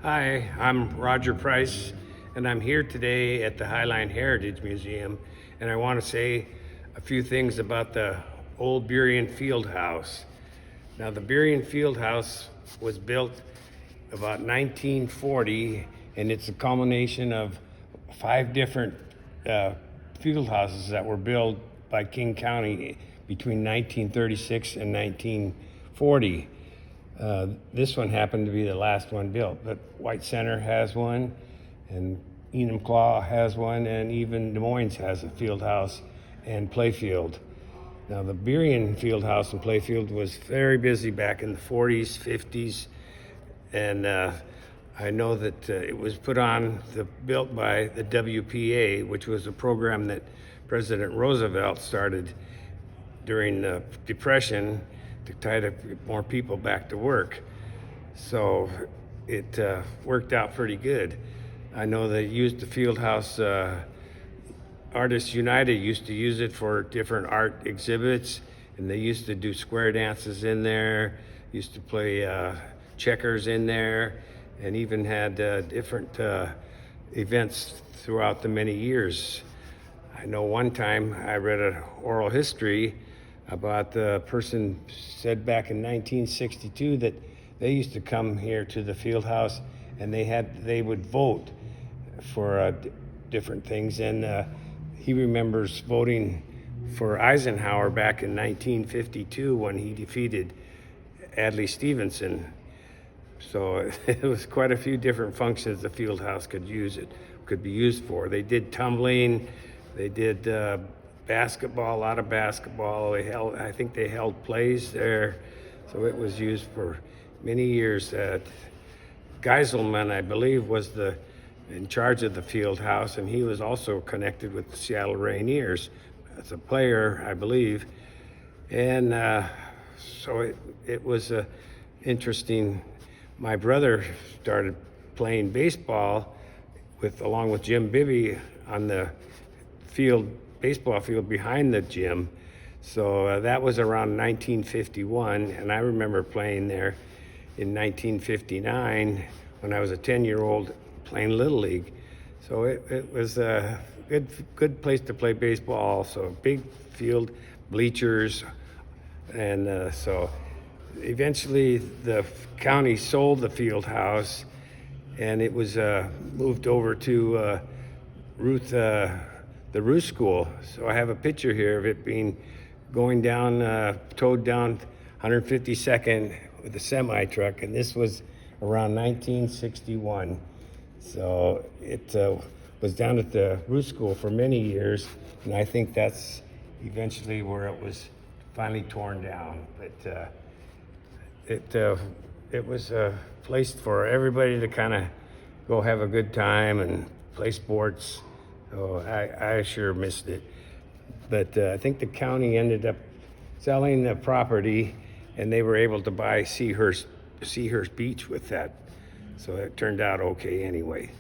Hi, I'm Roger Price, and I'm here today at the Highline Heritage Museum, and I want to say a few things about the old Burien Field House. Now, the Burien Field House was built about 1940, and it's a culmination of 5 different field houses that were built by King County between 1936 and 1940. This one happened to be the last one built, but White Center has one, and Enumclaw has one, and even Des Moines has a field house and playfield. Now, the Burien Field House and Playfield was very busy back in the 40s, 50s, and I know that it was built by the WPA, which was a program that President Roosevelt started during the Depression to try to get more people back to work. So it worked out pretty good. I know they used the field house. Artists United used to use it for different art exhibits, and they used to do square dances in there, used to play checkers in there, and even had different events throughout the many years. I know one time I read an oral history about the person said back in 1962 that they used to come here to the field house and they would vote for different things, and he remembers voting for Eisenhower back in 1952 when he defeated Adlai Stevenson. So it was quite a few different functions the field house could be used for. They did tumbling, they did basketball, a lot of basketball. I think they held plays there. So it was used for many years. Geiselman, I believe, was in charge of the field house, and he was also connected with the Seattle Rainiers as a player, I believe. And so it was interesting. My brother started playing baseball along with Jim Bibby on the baseball field behind the gym. So that was around 1951, and I remember playing there in 1959 when I was a 10-year-old playing Little League. So it was a good place to play baseball also. Big field, bleachers, and so eventually the county sold the field house, and it was moved over to the Ruth School. So I have a picture here of it towed down 152nd with a semi truck, and this was around 1961. So it was down at the Ruth School for many years, and I think that's eventually where it was finally torn down. But it was a place for everybody to kind of go have a good time and play sports. So I sure missed it. But I think the county ended up selling the property, and they were able to buy Seahurst Beach with that. So it turned out okay anyway.